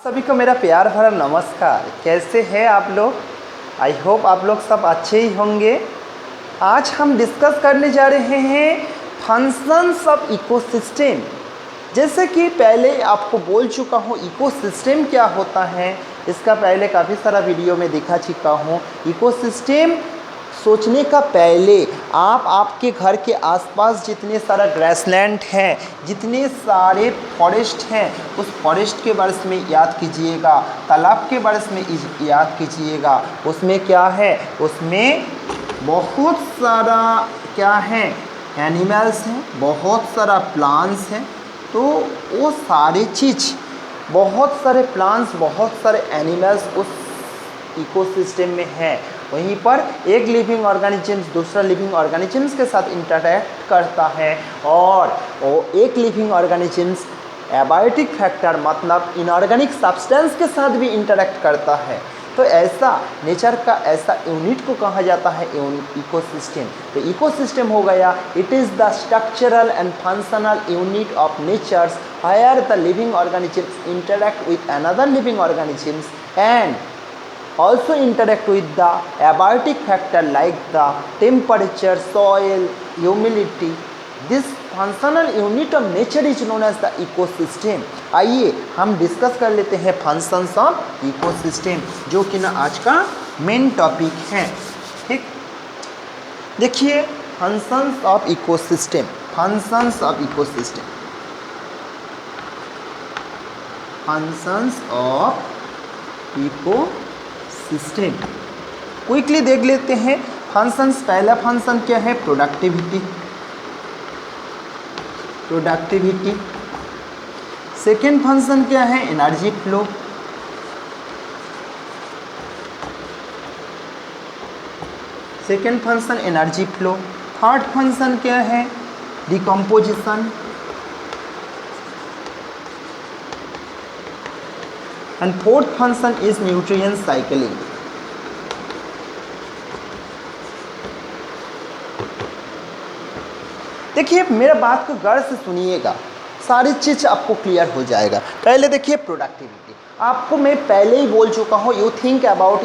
सभी को मेरा प्यार भरा नमस्कार। कैसे हैं आप लोग? आई होप आप लोग सब अच्छे ही होंगे। आज हम डिस्कस करने जा रहे हैं फंक्शंस ऑफ इकोसिस्टम। जैसे कि पहले आपको बोल चुका हूँ इकोसिस्टम क्या होता है, इसका पहले काफ़ी सारा वीडियो में दिखा चुका हूँ। इकोसिस्टम सोचने का पहले आप आपके घर के आसपास जितने सारा ग्रासलैंड हैं, जितने सारे फॉरेस्ट हैं, उस फॉरेस्ट के बारे में याद कीजिएगा, तालाब के बारे में याद कीजिएगा। उसमें क्या है, उसमें बहुत सारा क्या है, एनिमल्स हैं, बहुत सारा प्लांट्स हैं। तो वो सारी चीज़, बहुत सारे प्लांट्स, बहुत सारे एनिमल्स उस इकोसिस्टम में है। वहीं पर एक लिविंग ऑर्गेनिजम्स दूसरा लिविंग ऑर्गेनिजम्स के साथ इंटरैक्ट करता है, और वो एक लिविंग ऑर्गेनिजम्स एबायोटिक फैक्टर मतलब इनऑर्गेनिक सब्सटेंस के साथ भी इंटरैक्ट करता है। तो ऐसा नेचर का ऐसा यूनिट को कहा जाता है इकोसिस्टम। तो इकोसिस्टम हो गया, it is the structural and functional unit of nature's where the living organisms interact with another living organisms and also interact with the abiotic factor like the temperature, soil, humidity. This functional unit of nature is known as the ecosystem. आइए हम discuss कर लेते हैं functions of ecosystem, जो कि ना आज का मेन टॉपिक है। ठीक, देखिए functions of ecosystem. Functions of ecosystem, functions of ecosystem quickly देख लेते हैं। फंक्शंस, पहला फंक्शन क्या है, प्रोडक्टिविटी। प्रोडक्टिविटी। सेकेंड फंक्शन क्या है, energy flow. Second function energy flow. Third function क्या है, decomposition. And fourth function is nutrient cycling. देखिए मेरा बात को गौर से सुनिएगा, सारी चीज़ आपको क्लियर हो जाएगा। पहले देखिए प्रोडक्टिविटी। आपको मैं पहले ही बोल चुका हूँ, you think about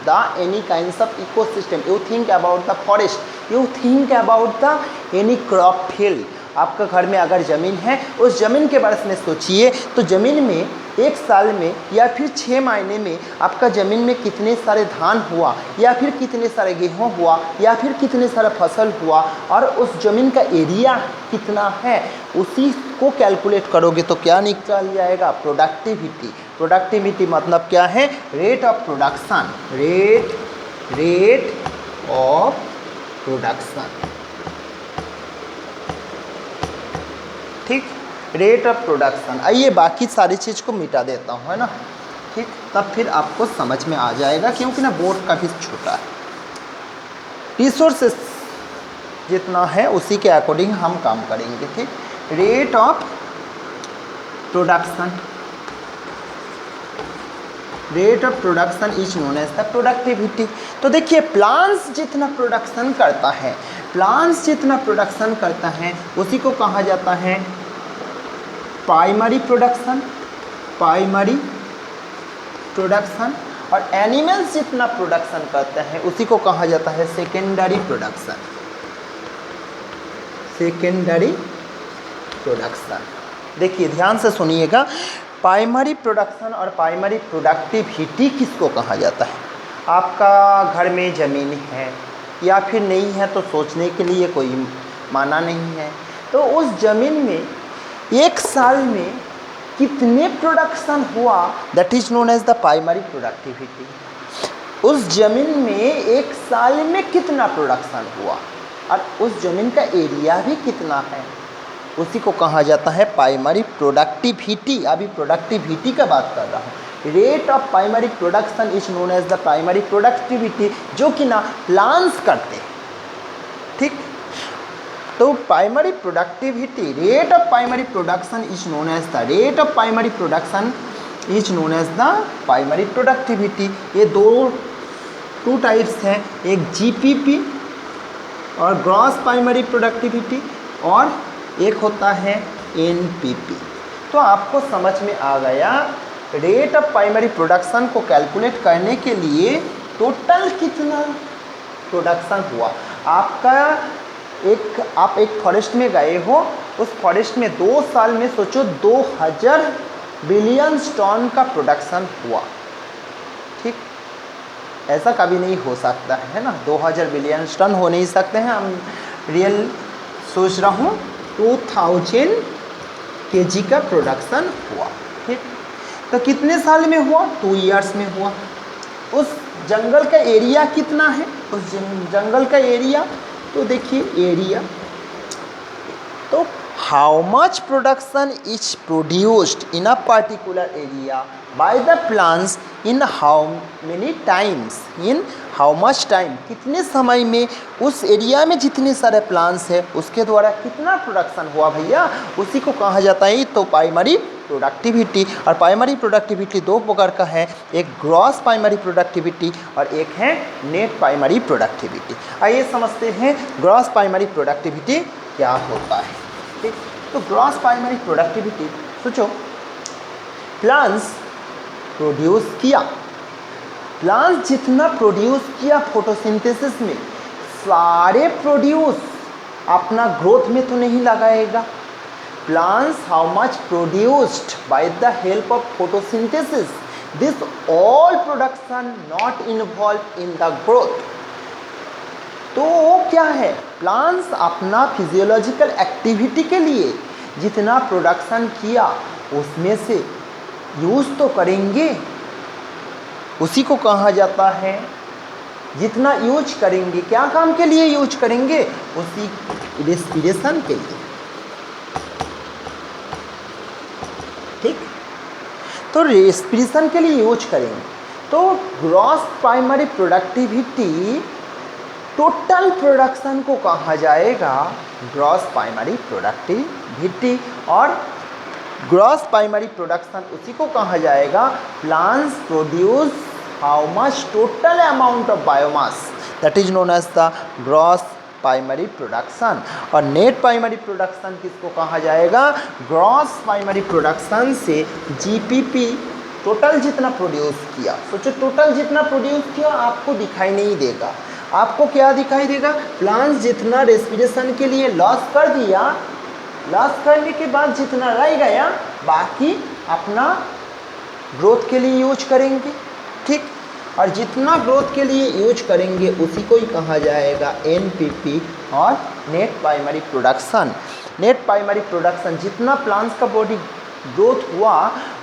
the any kinds of ecosystem, you think about the forest, you think about the any crop field. आपका घर में अगर ज़मीन है, उस ज़मीन के बारे में सोचिए। तो ज़मीन में एक साल में या फिर 6 महीने में आपका ज़मीन में कितने सारे धान हुआ, या फिर कितने सारे गेहूँ हुआ, या फिर कितने सारा फसल हुआ, और उस ज़मीन का एरिया कितना है, उसी को कैलकुलेट करोगे तो क्या निकल जाएगा, प्रोडक्टिविटी। प्रोडक्टिविटी मतलब क्या है, rate of production. Rate of production. ठीक, रेट ऑफ प्रोडक्शन। आइए बाकी सारी चीज़ को मिटा देता हूँ, है ना। ठीक, तब फिर आपको समझ में आ जाएगा, क्योंकि ना बोर्ड काफ़ी छोटा है। रिसोर्सेस जितना है उसी के अकॉर्डिंग हम काम करेंगे। ठीक, rate of production. Rate of production is known as the productivity. तो देखिए प्लांट्स जितना प्रोडक्शन करता है, प्लांट्स जितना प्रोडक्शन करता है उसी को कहा जाता है प्राइमरी प्रोडक्शन। Primary production. और एनिमल्स जितना प्रोडक्शन करते हैं उसी को कहा जाता है सेकेंडरी प्रोडक्शन। Secondary production. देखिए ध्यान से सुनिएगा, प्राइमरी प्रोडक्शन और प्राइमरी प्रोडक्टिविटी किसको कहा जाता है। आपका घर में ज़मीन है या फिर नहीं है तो सोचने के लिए कोई माना नहीं है। तो उस ज़मीन में एक साल में कितने प्रोडक्शन हुआ, that is known as the primary productivity. उस ज़मीन में एक साल में कितना प्रोडक्शन हुआ और उस ज़मीन का एरिया भी कितना है, उसी को कहा जाता है प्राइमरी प्रोडक्टिविटी। अभी प्रोडक्टिविटी का बात कर रहा हूँ। Rate of primary production is known as the primary productivity, जो कि ना प्लांट्स करते हैं। ठीक, तो primary productivity, rate of primary production is known as the rate of primary production is known as the primary productivity. ये two types हैं, एक जीपीपी और ग्रॉस प्राइमरी प्रोडक्टिविटी, और एक होता है एनपीपी। तो आपको समझ में आ गया रेट ऑफ प्राइमरी प्रोडक्शन को कैलकुलेट करने के लिए टोटल कितना प्रोडक्शन हुआ आपका। आप एक फॉरेस्ट में गए हो, उस फॉरेस्ट में 2 साल में सोचो 2000 बिलियन टन का प्रोडक्शन हुआ। ठीक, ऐसा कभी नहीं हो सकता है ना, 2000 बिलियन टन हो नहीं सकते हैं। हम रियल सोच रहा हूँ 2000 केजी का प्रोडक्शन हुआ। ठीक, तो कितने साल में हुआ? 2 इयर्स में हुआ। उस जंगल का एरिया कितना है? उस जंगल का एरिया, तो देखिए एरिया, तो how much production is produced in a particular area bye the plants in how many times, in how much time, कितने समय में उस एरिया में जितने सारे प्लांट्स है उसके द्वारा कितना प्रोडक्शन हुआ भैया, उसी को कहा जाता है तो प्राइमरी प्रोडक्टिविटी। और प्राइमरी प्रोडक्टिविटी 2 प्रकार का है, एक ग्रॉस प्राइमरी प्रोडक्टिविटी और एक है नेट प्राइमरी प्रोडक्टिविटी। आइए समझते हैं ग्रॉस प्राइमरी प्रोडक्टिविटी क्या होता है। ठीक, तो ग्रॉस प्राइमरी प्रोडक्टिविटी सोचो, प्लांट्स प्रोड्यूस किया, प्लांट्स जितना प्रोड्यूस किया फोटोसिंथेसिस में, सारे प्रोड्यूस अपना ग्रोथ में तो नहीं लगाएगा। Plants how much produced by the help of photosynthesis, this all production not involved in the growth। तो क्या है, प्लांट्स अपना फिजियोलॉजिकल एक्टिविटी के लिए जितना प्रोडक्शन किया उसमें से यूज़ तो करेंगे, उसी को कहा जाता है, जितना यूज करेंगे, क्या काम के लिए यूज करेंगे, उसी रेस्पिरेशन के लिए। ठीक, तो रेस्पिरेशन के लिए यूज करेंगे। तो gross primary productivity total production को कहा जाएगा ग्रॉस प्राइमरी प्रोडक्टिविटी, और ग्रॉस प्राइमरी प्रोडक्शन उसी को कहा जाएगा plants produce how much total amount of biomass, that is known as the gross primary production. और नेट प्राइमरी प्रोडक्शन किसको कहा जाएगा, ग्रॉस प्राइमरी प्रोडक्शन से जीपीपी, टोटल जितना प्रोड्यूस किया। सोचो टोटल जितना प्रोड्यूस किया आपको दिखाई नहीं देगा, आपको क्या दिखाई देगा, प्लांट्स जितना रेस्पिरेशन के लिए लॉस कर दिया, लॉस करने के बाद जितना रह गया बाकी अपना ग्रोथ के लिए यूज करेंगे। ठीक, और जितना ग्रोथ के लिए यूज करेंगे उसी को ही कहा जाएगा एनपीपी और net primary production. Net primary production, जितना प्लांट्स का बॉडी ग्रोथ हुआ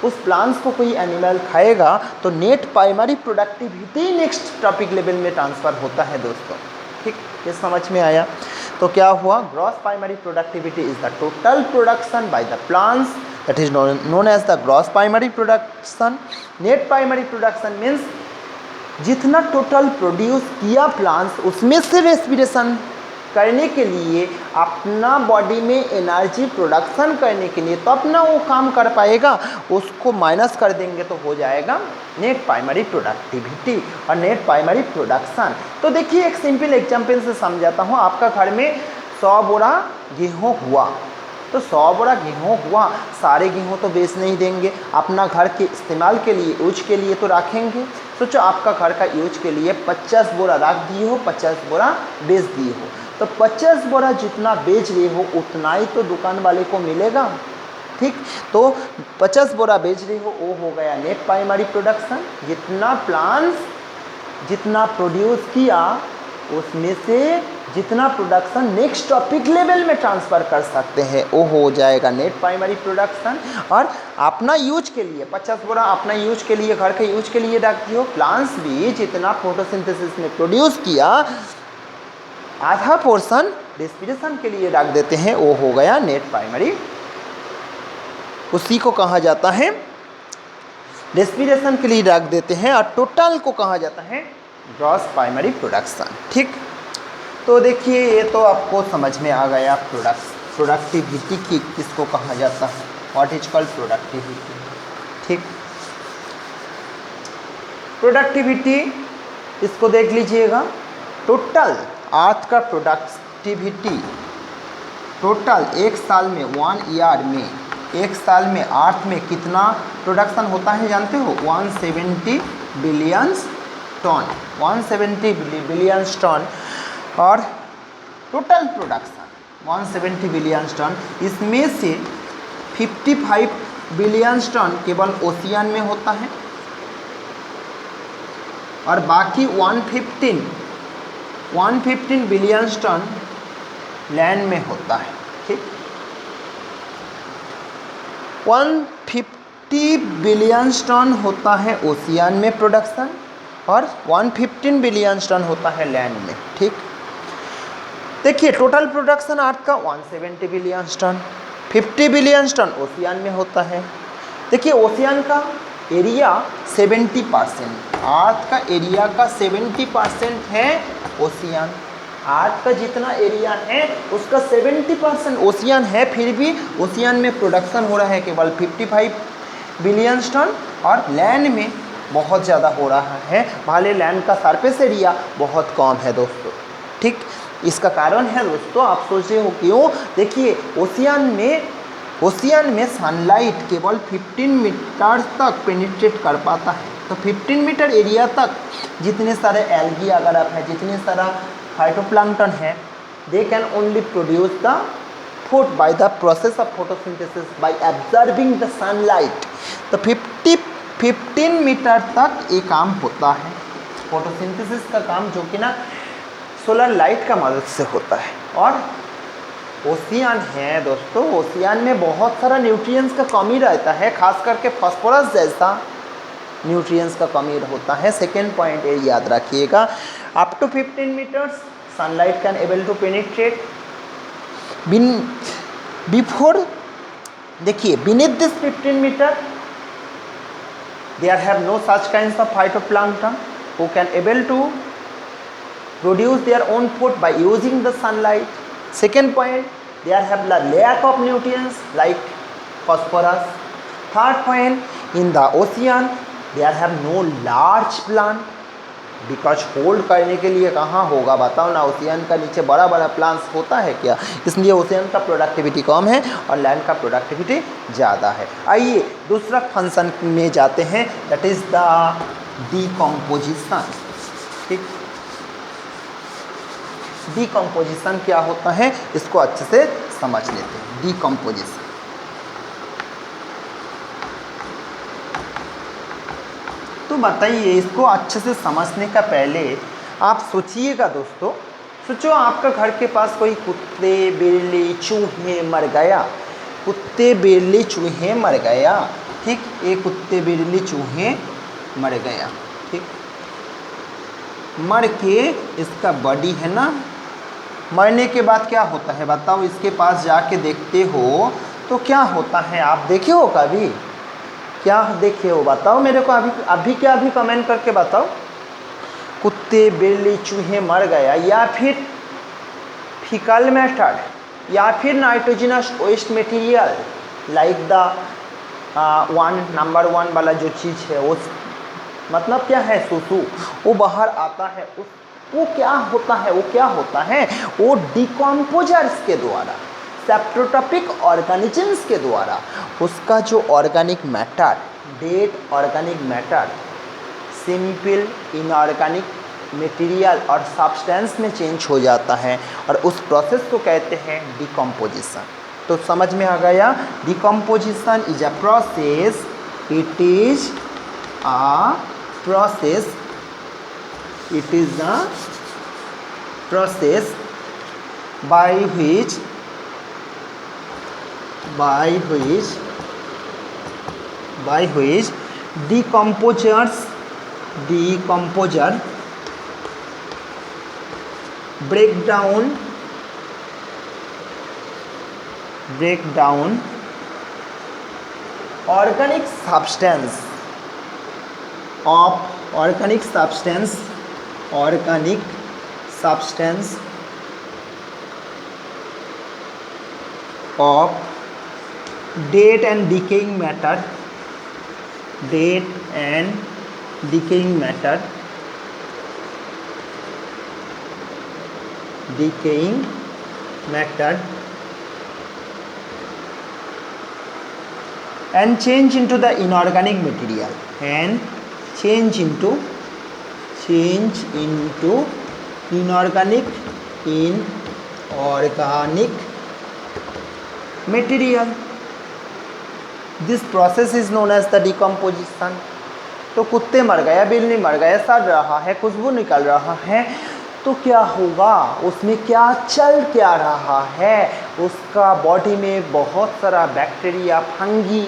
उस प्लांट्स को कोई एनिमल खाएगा तो net primary productivity next topic level में ट्रांसफ़र होता है दोस्तों। ठीक, ये समझ में आया। तो क्या हुआ, gross primary productivity is the total production by the plants, that is known as the gross primary production. Net primary production means जितना टोटल प्रोड्यूस किया प्लांट्स उसमें से रेस्पिरेशन करने के लिए, अपना बॉडी में एनर्जी प्रोडक्शन करने के लिए, तो अपना वो काम कर पाएगा, उसको माइनस कर देंगे तो हो जाएगा नेट प्राइमरी प्रोडक्टिविटी और नेट प्राइमरी प्रोडक्शन। तो देखिए एक सिंपल एग्जांपल से समझाता हूँ। आपका घर में 100 बोरा गेहूँ हुआ, तो 100 बोरा गेहूँ हुआ, सारे गेहूँ तो बेच नहीं देंगे, अपना घर के इस्तेमाल के लिए, यूज के लिए तो रखेंगे। सोचो आपका घर का यूज के लिए 50 बोरा रख दिए हो, 50 बोरा बेच दिए हो, तो 50 बोरा जितना बेच रहे हो उतना ही तो दुकान वाले को मिलेगा। ठीक, तो 50 बोरा बेच रहे हो, वो हो गया नेट प्राइमरी प्रोडक्शन। जितना प्लांट्स जितना प्रोड्यूस किया उसमें से जितना प्रोडक्शन नेक्स्ट टॉपिक लेवल में ट्रांसफ़र कर सकते हैं वो हो जाएगा नेट प्राइमरी प्रोडक्शन। और अपना यूज के लिए 50 बोरा अपना यूज के लिए, घर के यूज के लिए रख दियो। प्लांट्स भी जितना फोटोसिंथेसिस में प्रोड्यूस किया आधा पोर्शन रेस्पिरेशन के लिए रख देते हैं, वो हो गया नेट प्राइमरी, उसी को कहा जाता है रेस्पिरेशन के लिए रख देते हैं, और टोटल को कहा जाता है ग्रॉस प्राइमरी प्रोडक्शन। ठीक, तो देखिए ये तो आपको समझ में आ गया प्रोडक्टिविटी की किसको कहा जाता है, व्हाट इज कॉल्ड प्रोडक्टिविटी। ठीक, प्रोडक्टिविटी इसको देख लीजिएगा, टोटल अर्थ का प्रोडक्टिविटी टोटल एक साल में 1 ईयर में एक साल में अर्थ में कितना प्रोडक्शन होता है जानते हो? 170 बिलियंस टन, 170 बिलियंस टन। और टोटल प्रोडक्शन 170 बिलियंस टन, इसमें से 55 बिलियंस टन केवल ओशियन में होता है और बाकी 115 बिलियंस टन लैंड में होता है। ठीक, 150 बिलियंस टन होता है ओशियन में प्रोडक्शन और 115 बिलियंस टन होता है लैंड में। ठीक, देखिए टोटल प्रोडक्शन अर्थ का 170 billions ton, 50 billions ton ocean में होता है। देखिए ओशियन का एरिया 70%, अर्थ का एरिया का 70% है ओशियन। अर्थ का जितना एरिया है उसका 70% ओशियन है, फिर भी ओशियन में प्रोडक्शन हो रहा है केवल 55 बिलियंस टन और लैंड में बहुत ज़्यादा हो रहा है, भले लैंड का सरफेस एरिया बहुत कम है दोस्तों। ठीक, इसका कारण है दोस्तों, आप सोच रहे हो क्यों? देखिए ओशियन में सनलाइट केवल 15 मीटर तक पेनिट्रेट कर पाता है। तो 15 मीटर एरिया तक जितने सारे एल्गी अगर आप है, जितने सारा फाइटोप्लैंक्टन है, they can only produce the food by the process of photosynthesis by absorbing the sunlight. तो 15 मीटर तक ये काम होता है फोटोसिंथेसिस का काम, जो कि ना सोलर लाइट का मदद से होता है। और ओशियन है दोस्तों, ओशियन में बहुत सारा न्यूट्रिएंट्स का कमी रहता है, खास करके फास्फोरस जैसा न्यूट्रिएंट्स का कमी होता है। सेकेंड पॉइंट ये याद रखिएगा, up to 15 meters sunlight can able to penetrate before. देखिए beneath this 15 meter there have no such kinds of phytoplankton who can able to produce their own food by using the sunlight. Second point, there have the lack of nutrients like phosphorus. Third point, in the ocean there have no large plant because hold करने के लिए कहाँ होगा बताओ ना, ocean का नीचे बड़ा बड़ा प्लांट्स होता है क्या? इसलिए ओशियन का प्रोडक्टिविटी कम है और लैंड का प्रोडक्टिविटी ज़्यादा है। आइए दूसरा फंक्शन में जाते हैं, दैट इज़ द डिकम्पोजिशन। ठीक, डिकम्पोजिशन क्या होता है इसको अच्छे से समझ लेते हैं। डिकम्पोजिशन तो बताइए, इसको अच्छे से समझने का पहले आप सोचिएगा दोस्तों, सोचो आपका घर के पास कोई कुत्ते बिल्ली चूहे मर गया, कुत्ते बिल्ली चूहे मर गया। ठीक, ये कुत्ते बिल्ली चूहे मर गया। ठीक, मर के इसका बॉडी है ना, मरने के बाद क्या होता है बताओ? इसके पास जाके देखते हो तो क्या होता है? आप देखे हो कभी? क्या देखे हो बताओ मेरे को, अभी क्या अभी कमेंट करके बताओ। कुत्ते बिल्ली चूहे मर गया, या फिर फीकल मैटर, या फिर nitrogenous waste material like the number 1 वाला जो चीज़ है, वो मतलब क्या है, सुसु, वो बाहर आता है। वो क्या होता है? वो डिकम्पोजर्स के द्वारा, सेप्टोट्रॉपिक ऑर्गेनिजम्स के द्वारा उसका जो organic matter, dead organic matter simple inorganic material और सब्सटेंस में चेंज हो जाता है और उस प्रोसेस को कहते हैं डिकम्पोजिशन। तो समझ में आ गया, decomposition is a process, it is a process, it is the process by which decomposer break down organic substance of dead and decaying matter, and change into the inorganic material and change into inorganic material. This process is known as the decomposition. तो कुत्ते मर गए, बिल्ली मर गए, सड़ रहा है, खुशबू निकल रहा है, तो क्या होगा, उसमें क्या चल क्या रहा है, उसका बॉडी में बहुत सारा बैक्टीरिया फंगी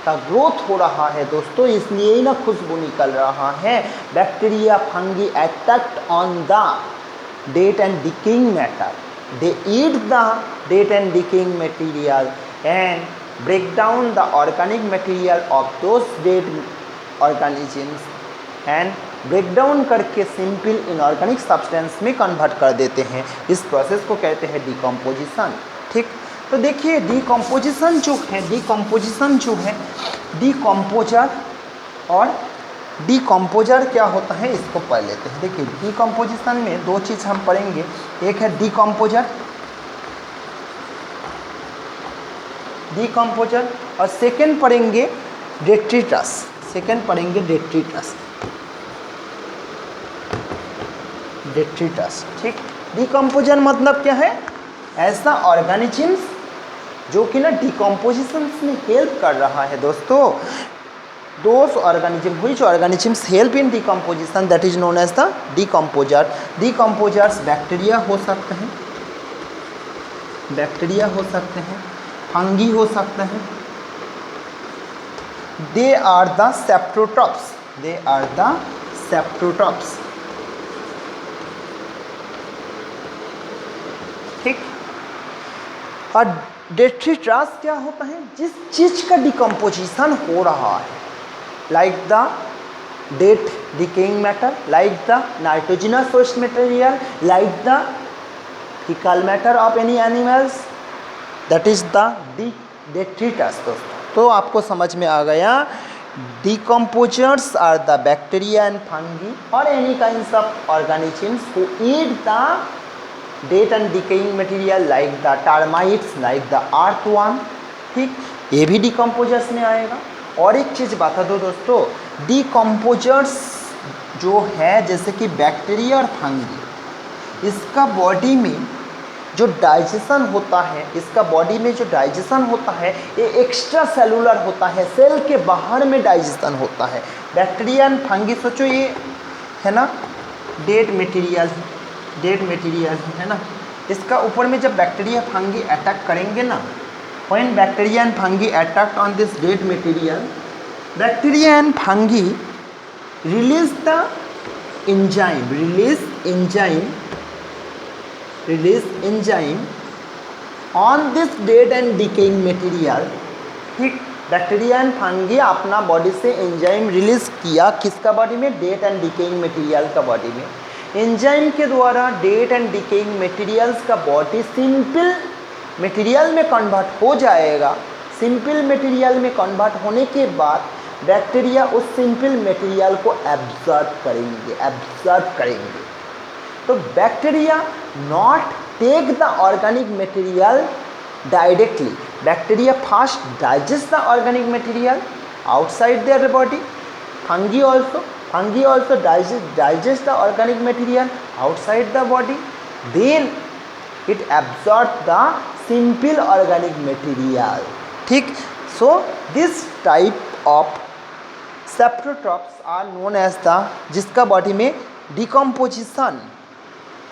का ग्रोथ हो रहा है दोस्तों, इसलिए ही ना खुशबू निकल रहा है. Bacteria fungi attacked on the dead and decaying matter. They eat the dead and decaying material and break down the organic material of those dead organisms and break down करके simple inorganic substance में convert कर देते हैं. इस process को कहते हैं decomposition. ठीक, तो देखिए डिकम्पोजिशन जो है डिकम्पोजर और डिकम्पोजर क्या होता है इसको पढ़ लेते हैं. देखिए डिकम्पोजिशन में दो चीज़ हम पढ़ेंगे, एक है डिकम्पोजर और सेकंड पढ़ेंगे डेट्रिटस. ठीक, डिकम्पोजर मतलब क्या है, ऐसा ऑर्गेनिजम्स जो कि ना डिकम्पोजिशन में हेल्प कर रहा है दोस्तों. Those organism which organisms help in decomposition that is known as the decomposer. Decomposers bacteria हो सकते हैं, फंगी हो सकते हैं. They are the saprotrophs. ठीक, और डेट्रिटस क्या होता है, जिस चीज का डिकम्पोजिशन हो रहा है, like the dead decaying matter, like the nitrogenous waste material, like the fecal matter of any animals, that is the detritus. दोस्तों तो आपको समझ में आ गया, decomposers are the bacteria and fungi और any kinds of organisms who eat the dead and decaying material like the termites, like the earthworm. ठीक, ये भी डिकम्पोजर्स में आएगा. और एक चीज़ बता दो दोस्तों, डिकम्पोजर्स जो है जैसे कि बैक्टीरिया और फंगी, इसका बॉडी में जो डाइजेशन होता है, ये एक्स्ट्रा सेलुलर होता है, सेल के बाहर में डाइजेशन होता है. बैक्टीरिया एंड फंगी सोचो ये है ना डेड मटेरियल है ना, इसका ऊपर में जब बैक्टीरिया फंगी अटैक करेंगे ना, when bacteria and fungi attack on this dead material, bacteria and fungi release the enzyme on this dead and decaying material. ठीक, बैक्टीरिया एंड फंगी अपना बॉडी से एंजाइम रिलीज किया, किसका बॉडी में, dead and decaying material का body में. Enzyme के द्वारा डेड एंड डिकेइंग मटेरियल्स का बॉडी सिंपल मटेरियल में कन्वर्ट हो जाएगा. सिंपल मटेरियल में कन्वर्ट होने के बाद बैक्टीरिया उस सिंपल मटेरियल को एब्जॉर्ब करेंगे. तो bacteria not take the organic material directly. Bacteria first digest the organic material outside their body. Fungi also digest the organic material outside the body. Then it absorbs the simple organic material. ठीक, so this type of saprotrophs are known as the, जिसका body में decomposition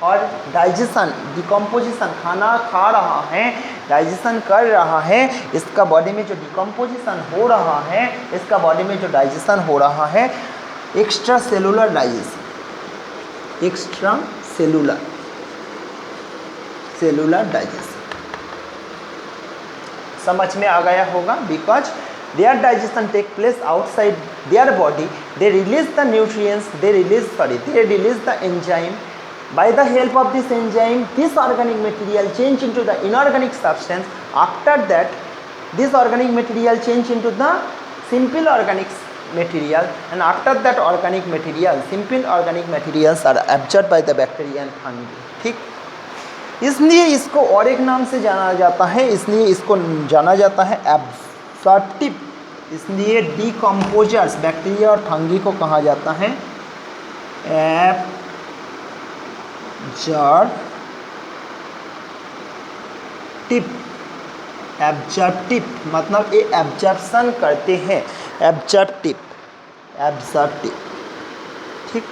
और digestion, decomposition खाना खा रहा है, digestion कर रहा है, इसका बॉडी में जो डिकम्पोजिशन हो रहा है, इसका बॉडी में जो डाइजेशन हो रहा है, एक्स्ट्रा सेलुलर डाइजेशन, समझ में आ गया होगा. Because their digestion take place outside their body, they release the nutrients, they release the enzyme. By the help of this enzyme, this organic material change into the inorganic substance. After that, this organic material change into the simple organic material, and after that organic material, simple organic materials are absorbed by the bacteria and fungi. ठीक, इसलिए इसको और एक नाम से जाना जाता है, एब्सॉर्प्टिव इसलिए डिकम्पोजर्स बैक्टीरिया और फंगी को कहा जाता है एब्जॉर्प्टिव, मतलब ये एब्जॉर्प्शन करते हैं, एब्जॉर्प्टिव। ठीक,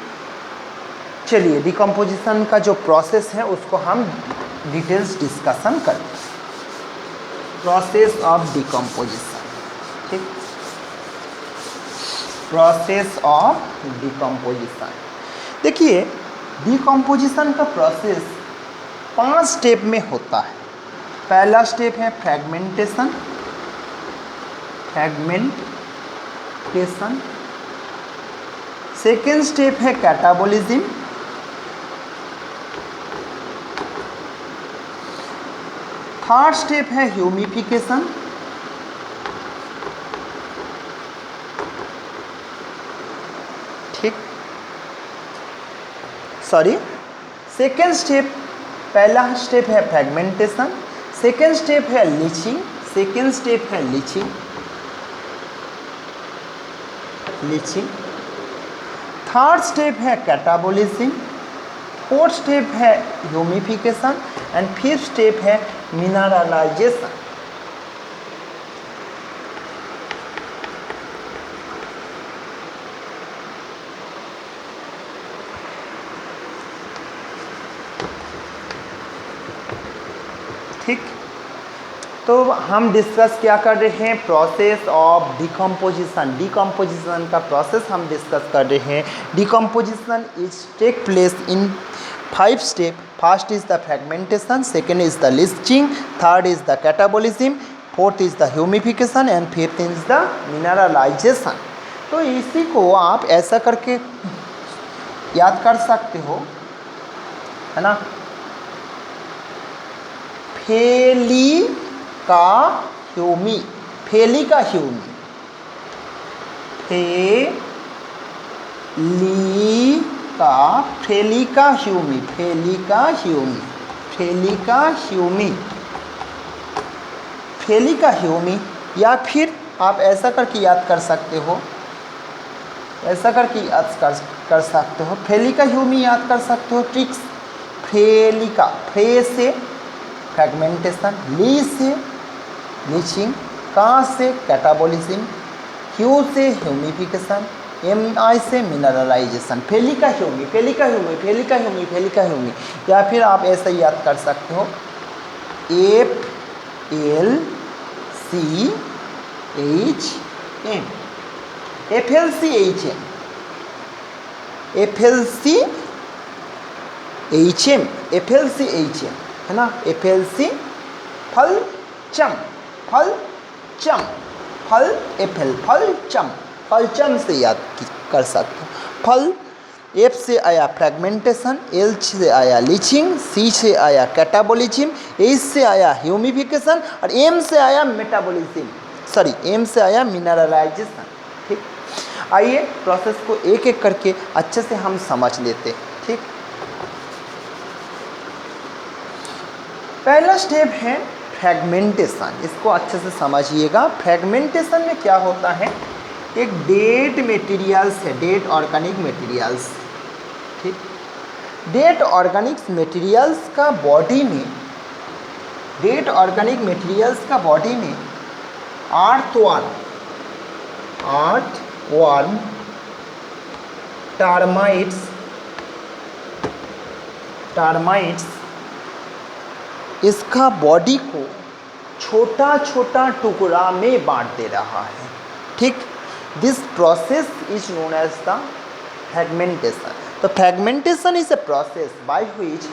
चलिए डिकम्पोजिशन का जो प्रोसेस है उसको हम डिटेल्स डिस्कशन करते हैं। प्रोसेस ऑफ डिकम्पोजिशन, ठीक, प्रोसेस ऑफ डिकम्पोजिशन। देखिए डिकम्पोजिशन का प्रोसेस 5 स्टेप में होता है। पहला स्टेप है फ्रेगमेंटेशन, सेकेंड स्टेप है कैटाबोलिज्म, थर्ड स्टेप है ह्यूमिफिकेशन, ठीक, सॉरी, सेकेंड स्टेप, पहला स्टेप है फ्रेगमेंटेशन, सेकेंड स्टेप है लीचिंग, थर्ड स्टेप है कैटाबोलिज्म, फोर्थ स्टेप है ह्यूमिफिकेशन एंड फिफ्थ स्टेप है मिनरलाइजेशन। ठीक, तो हम डिस्कस क्या कर रहे हैं, प्रोसेस ऑफ डिकम्पोजिशन। डिकम्पोजिशन का प्रोसेस हम डिस्कस कर रहे हैं। Decomposition is take place in 5 step. First is the fragmentation, second is the leaching, third is the catabolism, fourth is the humification and fifth is the mineralisation. तो इसी को आप ऐसा करके याद कर सकते हो, है ना, फेलिका ह्यूमी, फेलिका ह्यूमी, फेलिका ह्यूमी, फेलिका ह्यूमी, फेलिका ह्यूमी, फेलिका ह्यूमी। या फिर आप ऐसा करके याद कर सकते हो, ऐसा करके याद कर सकते हो, फेलिका ह्यूमी याद कर सकते हो। ट्रिक्स, फेलिका, फे से फ्रेगमेंटेशन, ली से लीचिंग, का से कैटाबोलिज्म, ह्यू से ह्यूमिफिकेशन, एम-आई से मिनरलाइजेशन। फेलिका ह्यूमी, फेलिका ह्यूमी, फेलिका ह्यूमी, फेलिका ह्यूमी। या फिर आप ऐसा याद कर सकते हो, FLCHM, FLCHM, FLCHM, FLCHM, है ना, FLC, फल चम, फल चम, फल एफएल, फल चम से याद कर सकते हो। फल, F से आया फ्रेगमेंटेशन, L से आया लीचिंग, C से आया कैटाबोलिज्म, H से आया ह्यूमिफिकेशन और M से आया मेटाबोलिज्म, सॉरी M से आया मिनरलाइजेशन। ठीक, आइए प्रोसेस को एक एक करके अच्छे से हम समझ लेते हैं। ठीक, पहला स्टेप है फ्रेगमेंटेशन, इसको अच्छे से समझिएगा। फ्रेगमेंटेशन में क्या होता है, एक डेड मटेरियल्स है, डेड ऑर्गेनिक मटेरियल्स। ठीक, डेड ऑर्गेनिक मटेरियल्स का बॉडी में, डेड ऑर्गेनिक मटेरियल्स का बॉडी में अर्थवर्म टर्माइट्स इसका बॉडी को छोटा छोटा टुकड़ा में बांट दे रहा है। ठीक, this process is known as the fragmentation. तो fragmentation is a process by which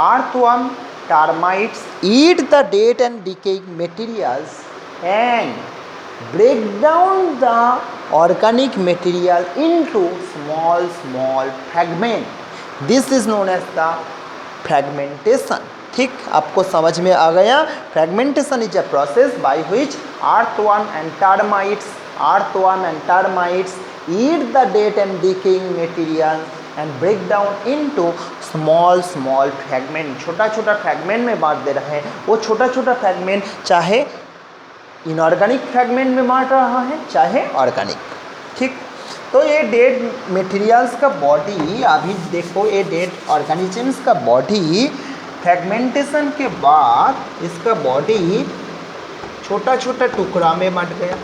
earthworm termites eat the dead and decaying materials and break down the organic material into small fragment. This is known as the fragmentation. ठीक, आपको समझ में आ गया। Fragmentation is a process by which earthworm and termites eat the dead and decaying material and break down into small fragment. छोटा छोटा fragment में बांट दे रहे हैं। वो छोटा छोटा फ्रैगमेंट चाहे इनऑर्गेनिक फ्रैगमेंट में बांट रहा है चाहे ऑर्गेनिक। ठीक, तो ये डेड मटेरियल्स का बॉडी, अभी देखो ये डेड ऑर्गेनिजम्स का बॉडी फ्रैगमेंटेशन के बाद इसका बॉडी छोटा छोटा टुकड़ा में बंट गया।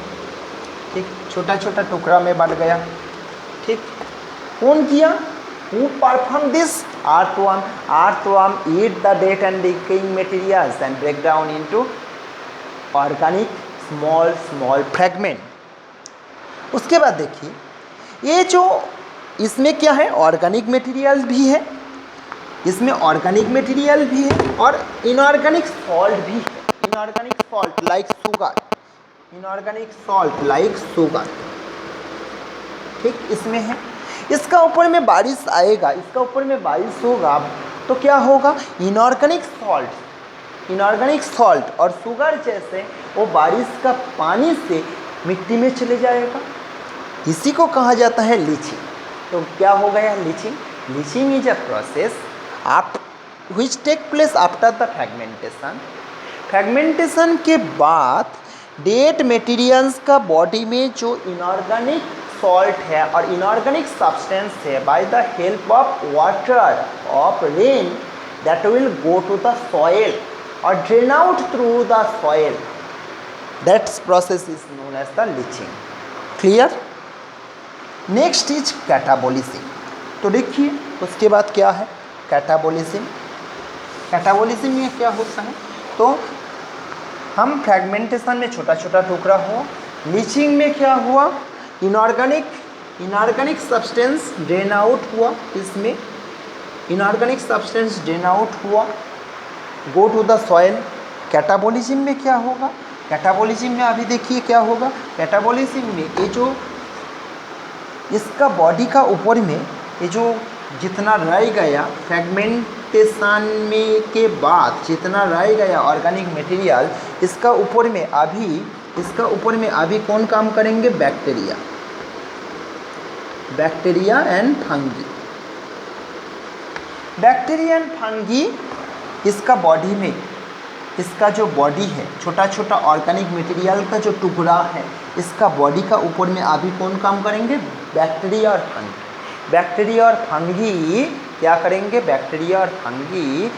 ठीक, छोटा छोटा टुकड़ा में बंट गया। ठीक, कौन किया? Who perform this? Earthworm. Earthworm eat the dead and decaying materials and break down into organic small fragment. उसके बाद देखिए ये जो इसमें क्या है, ऑर्गेनिक मटेरियल भी है, इसमें ऑर्गेनिक मटेरियल भी है और इनऑर्गेनिक सॉल्ट भी है। Inorganic salt like sugar, inorganic salt like sugar. ठीक, इसमें है। इसका ऊपर में बारिश आएगा, इसका ऊपर में बारिश होगा तो क्या होगा? इनऑर्गेनिक सॉल्ट और शुगर जैसे वो बारिश का पानी से मिट्टी में चले जाएगा। इसी को कहा जाता है लीचिंग। तो क्या हो गया leaching? Leaching is a process which take place after the fragmentation। Fragmentation के बाद डेड मटेरियल्स का बॉडी में जो इनऑर्गेनिक सॉल्ट है और इनऑर्गेनिक सब्सटेंस है, by the help of water of rain that will go to the soil और drain out through the soil, that process is known as the leaching. Clear? Next is catabolism. तो देखिए उसके बाद क्या है catabolism. Catabolism में क्या होता है? तो हम फ्रैगमेंटेशन में छोटा छोटा टुकड़ा हुआ, लीचिंग में क्या हुआ? इनऑर्गेनिक सब्सटेंस ड्रेन आउट हुआ, इसमें इनऑर्गेनिक सब्सटेंस ड्रेन आउट हुआ, go to the soil. Catabolism में क्या होगा? कैटाबोलिज्म में अभी देखिए क्या होगा। कैटाबोलिज्म में ये जो इसका बॉडी का ऊपर में ये जो जितना रह गया फ्रैगमेंटेशन में के बाद जितना रह गया ऑर्गेनिक मटेरियल, इसका ऊपर में अभी कौन काम करेंगे? Bacteria and fungi. Bacteria and fungi इसका बॉडी में, इसका जो बॉडी है छोटा छोटा ऑर्गेनिक मटेरियल का जो टुकड़ा है, इसका बॉडी का ऊपर में अभी कौन काम करेंगे? बैक्टीरिया और फंगी। बैक्टीरिया और फंगी क्या करेंगे? बैक्टीरिया और फंगी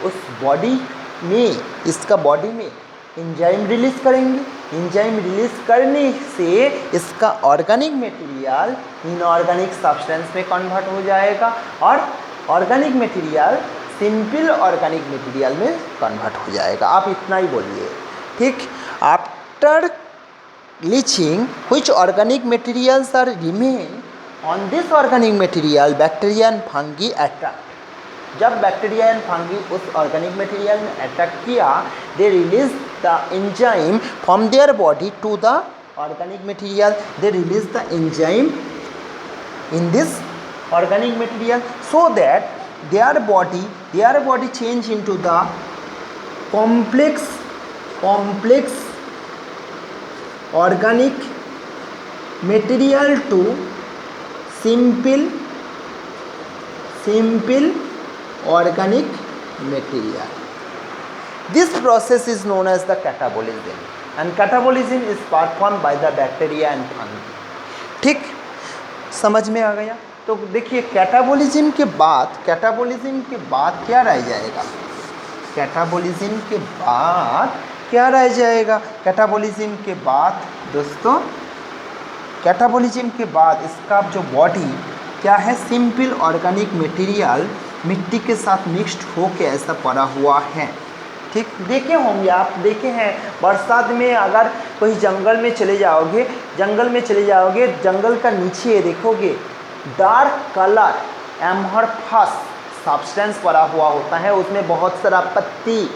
उस बॉडी में, इसका बॉडी में एंजाइम रिलीज करेंगे। एंजाइम रिलीज करने से इसका ऑर्गेनिक मटेरियल इनऑर्गेनिक सब्सटेंस में कन्वर्ट हो जाएगा और organic material simple organic material में कन्वर्ट हो जाएगा। आप इतना ही बोलिए। ठीक, after leaching which organic materials are remain on this organic material bacteria and fungi attract. जब बैक्टीरिया एंड फंगी उस ऑर्गेनिक मटेरियल में अट्रैक्ट किया, they release the enzyme from their body to the organic material. They release the enzyme in this organic material so that their body change into the complex organic material to simple organic material. This process is known as the catabolism and catabolism is performed by the bacteria and fungi. ठीक, समझ में आ गया? तो देखिए catabolism के बाद क्या रह जाएगा? कैटाबोलिज्म के बाद क्या रह जाएगा? कैटाबोलिज्म के बाद दोस्तों, कैटाबोलिज्म के बाद इसका जो बॉडी क्या है? सिंपल ऑर्गेनिक मटेरियल मिट्टी के साथ मिक्स्ड होके ऐसा पड़ा हुआ है। ठीक, देखे होंगे आप, देखे हैं बरसात में अगर कोई जंगल में चले जाओगे, जंगल का नीचे देखोगे डार्क कलर एम्फरफस सब्सटेंस पड़ा हुआ होता है, उसमें बहुत सारा पत्ती,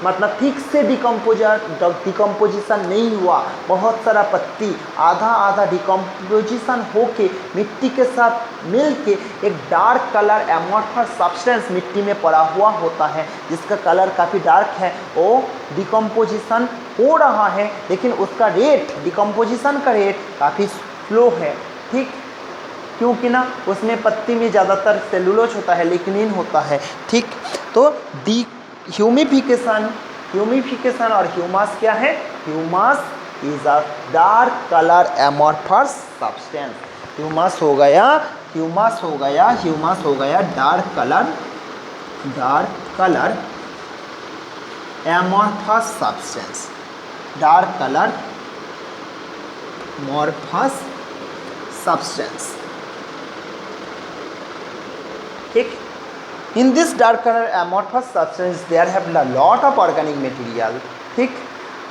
मतलब ठीक से डिकम्पोजिशन नहीं हुआ, बहुत सारा पत्ती आधा डिकम्पोजिशन होके मिट्टी के साथ मिलके एक डार्क कलर एम्फरफस सब्सटेंस मिट्टी में पड़ा हुआ होता है, जिसका कलर काफ़ी डार्क है। वो डिकम्पोजिशन हो रहा है लेकिन उसका रेट, डिकम्पोजिशन का रेट काफ़ी स्लो है। ठीक, क्योंकि ना उसमें पत्ती में ज़्यादातर सेलुलोज होता है, लिग्निन होता है। ठीक, तो ह्यूमिफिकेशन और ह्यूमास क्या है? Humus is a dark colour amorphous substance. Humus हो गया dark colour amorphous substance, dark colour amorphous substance. ठीक, in this dark colour amorphous substance there have a lot of organic material. ठीक,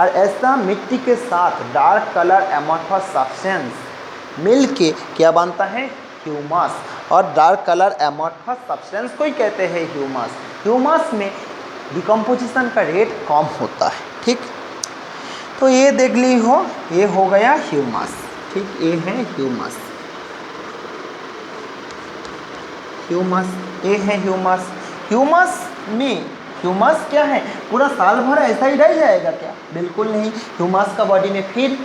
और ऐसा मिट्टी के साथ डार्क कलर एमॉर्फस सब्सटेंस मिल के क्या बनता है? ह्यूमस। और डार्क कलर एमॉर्फस सब्सटेंस को ही कहते हैं ह्यूमस। ह्यूमस में डिकम्पोजिशन का रेट कम होता है। ठीक, तो ये देख ली हो, ये हो गया ह्यूमस। ठीक, ये है ह्यूमस, ये है ह्यूमस। ह्यूमस क्या है? पूरा साल भर ऐसा ही रह जाएगा क्या? बिल्कुल नहीं। ह्यूमस का बॉडी में फिर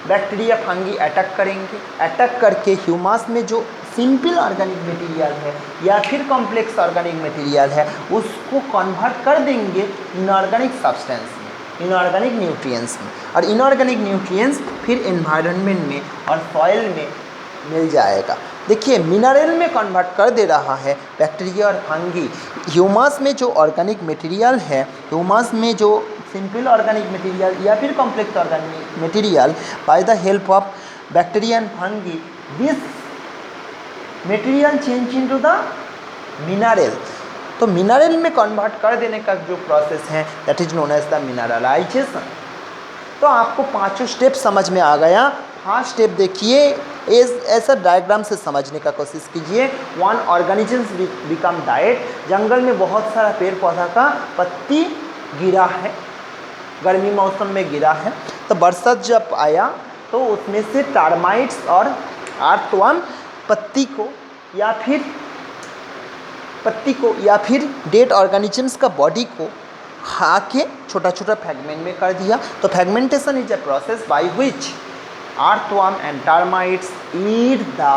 बैक्टीरिया फंगी अटैक करेंगे। अटैक करके ह्यूमस में जो सिंपल ऑर्गेनिक मटेरियल है या फिर कॉम्प्लेक्स ऑर्गेनिक मटेरियल है उसको कन्वर्ट कर देंगे इनऑर्गेनिक सब्सटेंस में, इनऑर्गेनिक न्यूट्रिएंट्स में। और इनऑर्गेनिक न्यूट्रिएंट्स फिर एनवायरनमेंट में और सॉइल में मिल जाएगा। देखिए, मिनरल में कन्वर्ट कर दे रहा है बैक्टीरिया और फंगी। ह्यूमस में जो ऑर्गेनिक मटेरियल है, ह्यूमस में जो सिंपल ऑर्गेनिक मटेरियल या फिर complex organic material, by the help of bacteria and fungi this material change into the mineral. तो मिनरल में कन्वर्ट कर देने का जो प्रोसेस है that is known as the mineralisation. तो आपको पांचों स्टेप समझ में आ गया। फर्स्ट स्टेप देखिए, ऐसा डायग्राम से समझने का कोशिश कीजिए। वन ऑर्गेनिजम्स बिकम डाइट। जंगल में बहुत सारा पेड़ पौधा का पत्ती गिरा है, गर्मी मौसम में गिरा है। तो बरसात जब आया तो उसमें से टर्माइट्स और अर्थवर्म पत्ती को या फिर डेड ऑर्गेनिजम्स का बॉडी को खा के छोटा छोटा फ्रेगमेंट में कर दिया। तो fragmentation is a process by which earthworm and termites eat the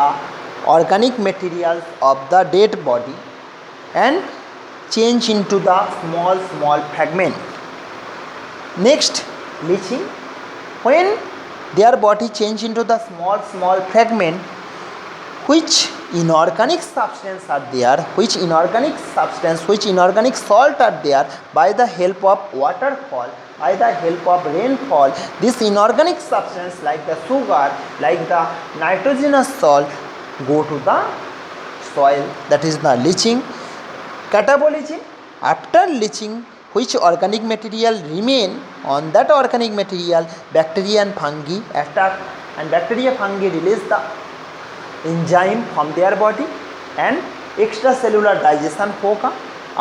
organic materials of the dead body and change into the small fragment. Next, leaching. When their body change into the small fragment, which inorganic substance are there, which inorganic salt are there, by the help of waterfall, by the help of rainfall, this inorganic substance like the sugar, like the nitrogenous salt go to the soil. That is the leaching. Catabolism. After leaching, which organic material remain on that organic material, bacteria and fungi attack, and bacteria fungi release the enzyme from their body and extracellular digestion होगा।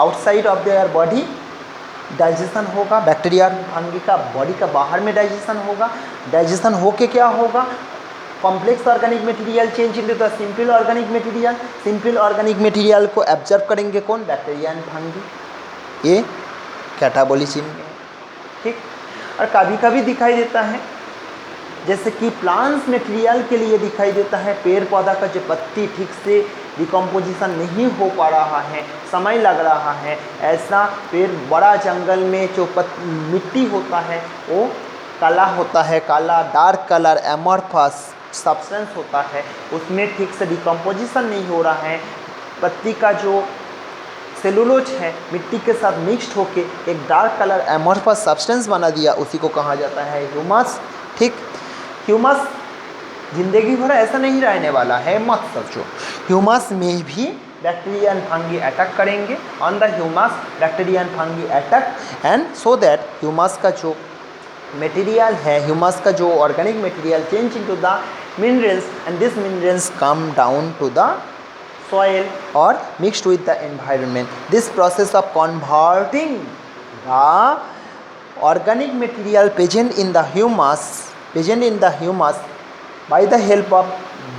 outside of their body digestion होगा, bacteria fungi का body का बाहर में digestion होगा। Digestion होके क्या होगा? Complex organic material change into the simple organic material. Simple organic material को एब्जॉर्ब करेंगे कौन? Bacteria and fungi. ये कैटाबोलिज्म में। ठीक, और कभी कभी दिखाई देता है जैसे कि प्लांट्स मटेरियल के लिए दिखाई देता है, पेड़ पौधा का जो पत्ती ठीक से डिकम्पोजिशन नहीं हो पा रहा है, समय लग रहा है, ऐसा पेड़ बड़ा जंगल में जो मिट्टी होता है वो काला होता है, काला डार्क कलर एमॉर्फस सब्सटेंस होता है, उसमें ठीक से डिकम्पोजिशन नहीं हो रहा है। पत्ती का जो सेलुलोज है मिट्टी के साथ मिक्स्ड होके एक डार्क कलर एमॉर्फस सब्सटेंस बना दिया, उसी को कहा जाता है ह्यूमस। ठीक, ह्यूमस जिंदगी भर ऐसा नहीं रहने वाला है, मत सोचो। ह्यूमस में भी बैक्टीरिया एंड फंगी अटैक करेंगे। On the humus bacteria and fungi attack and so that humus का जो मटेरियल है, ह्यूमस का जो organic material change into the minerals and this minerals come down to the soil or mixed with the environment. This process of converting the organic material present in the humus by the help of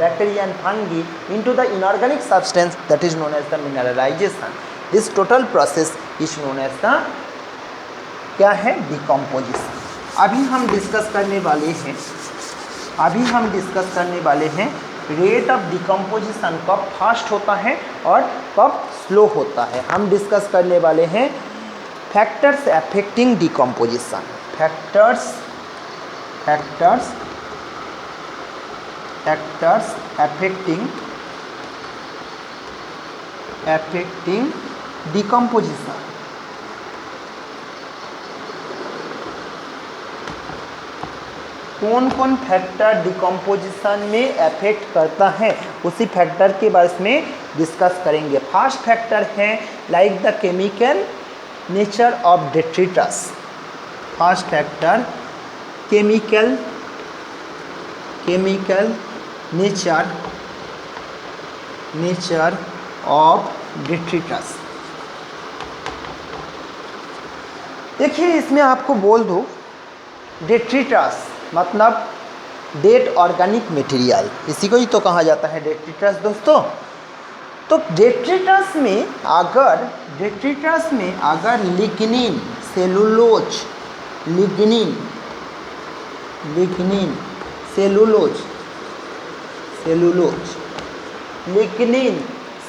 bacteria and fungi into the inorganic substance, that is known as the mineralization. This total process is known as the क्या है? decomposition. अभी हम discuss करने वाले हैं rate of decomposition कब fast होता है और कब स्लो होता है। हम डिस्कस करने वाले हैं factors affecting decomposition. Factors factors affecting decomposition। कौन कौन फैक्टर डिकम्पोजिशन में अफेक्ट करता है, उसी फैक्टर के बारे में डिस्कस करेंगे। फर्स्ट फैक्टर है like the chemical nature of detritus. First factor chemical nature of detritus. देखिए इसमें आपको बोल दूँ, डेट्रिटस मतलब डेड ऑर्गेनिक मटेरियल, इसी को ही तो कहा जाता है डेट्रिटस दोस्तों। तो डेट्रिटस में अगर लिग्निन, सेलुलोज, लिग्निन,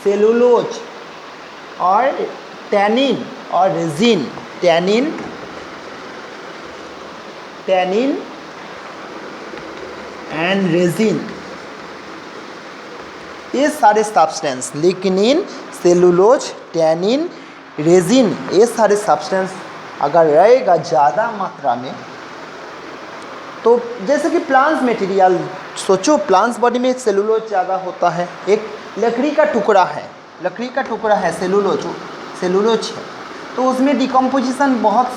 सेलुलोज और टैनिन और रेजिन, टैनिन एंड रेजिन, ये सारे substance lignin, cellulose, tannin, resin, ये सारे सब्सटेंस अगर रहेगा ज़्यादा मात्रा में, तो जैसे कि प्लांट्स मटेरियल सोचो, प्लांट्स बॉडी में सेलुलोज ज़्यादा होता है। एक लकड़ी का टुकड़ा है सेलुलोज है, तो उसमें डिकम्पोजिशन बहुत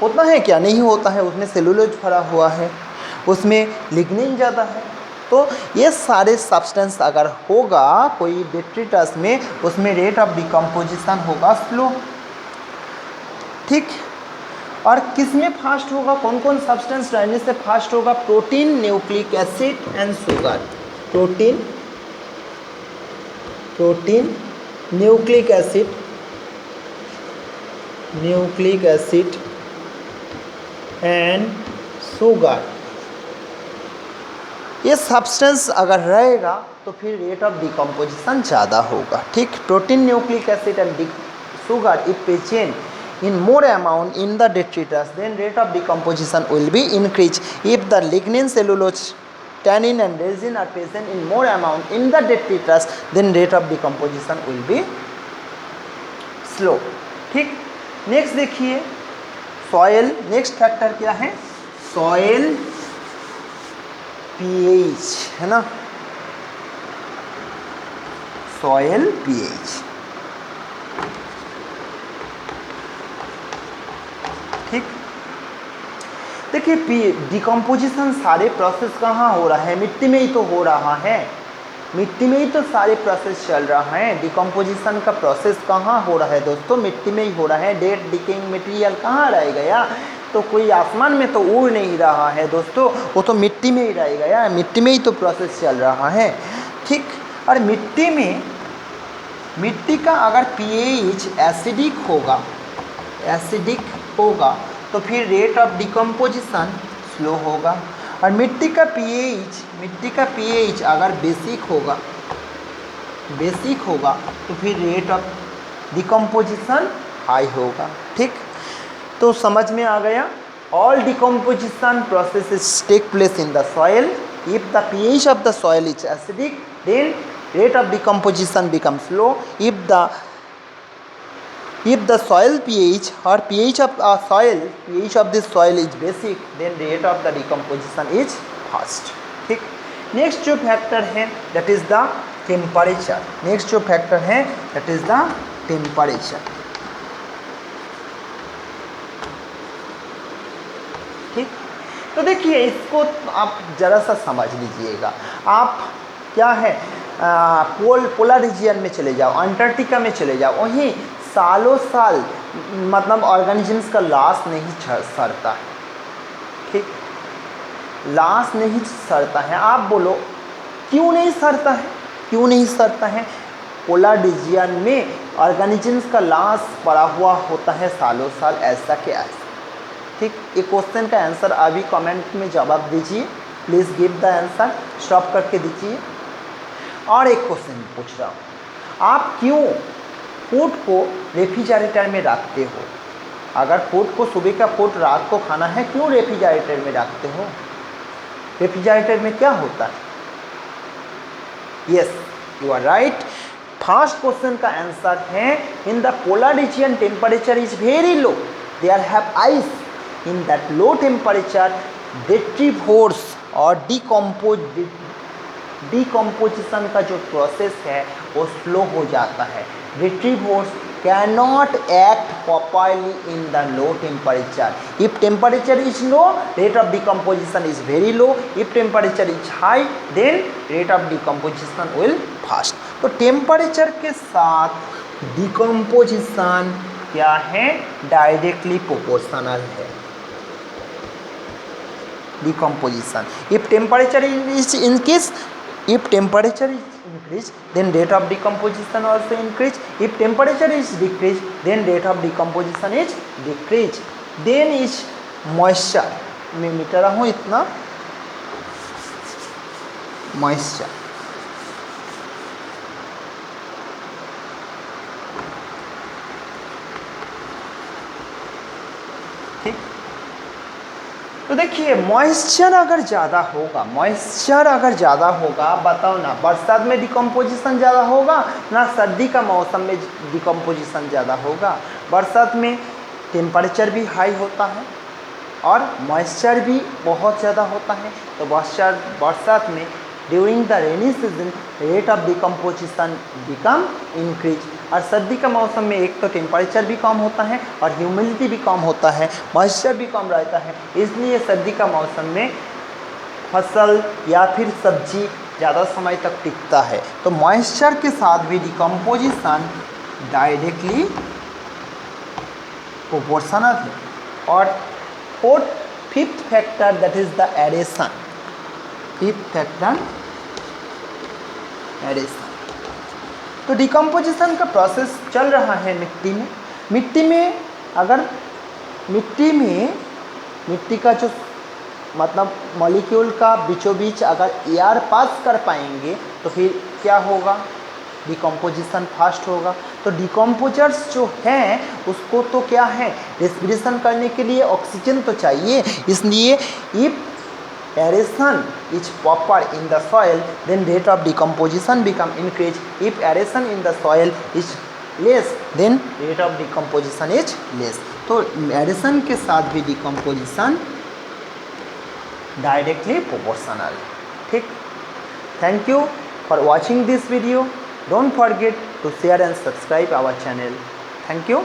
होता है क्या? नहीं होता है, उसमें सेलुलोज भरा हुआ है, उसमें लिग्निन ज़्यादा है। तो ये सारे सब्सटेंस अगर होगा कोई डेट्रिटस में, उसमें रेट ऑफ डिकम्पोजिशन होगा स्लो। ठीक, और किस में फास्ट होगा, कौन कौन सब्सटेंस रहने से फास्ट होगा? Protein, nucleic acid and sugar. Protein, nucleic acid and sugar, ये सब्सटेंस अगर रहेगा तो फिर रेट ऑफ डिकम्पोजिशन ज़्यादा होगा। ठीक, protein, nucleic acid and sugar if present in more amount in the detritus, then rate of decomposition will be increased. If the lignin, cellulose, tannin and resin are present in more amount in the detritus, then rate of decomposition will be slow। ठीक, next देखिए soil. Next factor क्या है? Soil pH, है ना, soil pH. ठीक, देखिए decomposition सारे process कहाँ हो रहा है? मिट्टी में ही तो हो रहा है, मिट्टी में ही तो सारे प्रोसेस चल रहा है। डिकम्पोजिशन का प्रोसेस कहाँ हो रहा है दोस्तों? मिट्टी में ही हो रहा है। डेड डिकेइंग मटेरियल कहाँ रह गया? तो कोई आसमान में तो उड़ नहीं रहा है दोस्तों, वो तो मिट्टी में ही रह गया, मिट्टी में ही तो प्रोसेस चल रहा है। ठीक, और मिट्टी का अगर पीएच एसिडिक होगा तो फिर रेट ऑफ डिकम्पोजिशन स्लो होगा। और मिट्टी का पीएच अगर बेसिक होगा तो फिर रेट ऑफ डिकम्पोजिशन हाई होगा। ठीक, तो समझ में आ गया। All decomposition processes take place in the soil. If the pH of the soil is acidic, then rate of decomposition becomes slow. If the soil pH or pH of this soil is basic, then rate of the decomposition is fast। ठीक, next जो factor है that is the temperature। Next जो factor है that is the temperature। ठीक, तो देखिए इसको आप ज़रा सा समझ लीजिएगा। आप क्या है, पोलर रीजियन में चले जाओ, अंटार्कटिका में चले जाओ, वहीं सालों साल मतलब ऑर्गेनिजम्स का लाश नहीं सड़ता है। ठीक, लाश नहीं सड़ता है। आप बोलो क्यों नहीं सड़ता है? पोलर रीजियन में ऑर्गेनिजम्स का लाश पड़ा हुआ होता है सालों साल, ऐसा क्या है? ठीक, ये क्वेश्चन का आंसर अभी कमेंट में जवाब दीजिए, please give the answer, stop करके दीजिए। और एक क्वेश्चन पूछ रहा हूँ, आप क्यों फूड को रेफ्रिजरेटर में रखते हो? अगर फूड को सुबह का फूड रात को खाना है, क्यों रेफ्रिजरेटर में रखते हो? रेफ्रिजरेटर में क्या होता है? Yes, you are right. First question का आंसर है in the polar region temperature is very low, there have ice, in that low temperature detritivores और डिकम्पोजिशन का जो प्रोसेस है वो स्लो हो जाता है। रेट्रीवोर्स cannot act properly in the low temperature. If temperature is low, rate of decomposition is very low. If temperature is high, then rate of decomposition will fast. तो temperature के साथ डिकम्पोजिशन क्या है? डायरेक्टली प्रोपोर्शनल है। Decomposition, if temperature is increase, if temperature is increased, then rate of decomposition also increase. If temperature is decreased, then rate of decomposition is decreased. Then is moisture, मैं मिटा रहा हूँ इतना, moisture, ठीक। तो देखिए moisture अगर ज़्यादा होगा, बताओ ना, बरसात में डिकम्पोजिशन ज़्यादा होगा ना सर्दी का मौसम में डिकम्पोजिशन ज़्यादा होगा? बरसात में टेम्परेचर भी हाई होता है और मॉइस्चर भी बहुत ज़्यादा होता है। तो बरसात में during the rainy season rate of decomposition become increase. और सर्दी का मौसम में एक तो टेम्परेचर भी कम होता है और ह्यूमिडिटी भी कम होता है, मॉइस्चर भी कम रहता है, इसलिए सर्दी का मौसम में फसल या फिर सब्जी ज़्यादा समय तक टिकता है। तो मॉइस्चर के साथ भी डिकम्पोजिशन डायरेक्टली प्रोपोर्शनल है। और fifth factor that is the aeration. Fifth factor aeration. तो डिकम्पोजिशन का प्रोसेस चल रहा है मिट्टी में अगर मिट्टी का जो मतलब मॉलिक्यूल का बीचों बीच अगर एयर पास कर पाएंगे तो फिर क्या होगा? डिकम्पोजिशन फास्ट होगा। तो डिकम्पोजर्स जो हैं उसको तो क्या है, रेस्पिरेशन करने के लिए ऑक्सीजन तो चाहिए, इसलिए if aeration is proper in the soil, then rate of decomposition become increase. If aeration in the soil is less, then rate of decomposition is less. तो aeration के साथ भी decomposition directly proportional. ठीक। Thank you for watching this video. Don't forget to share and subscribe our channel. Thank you.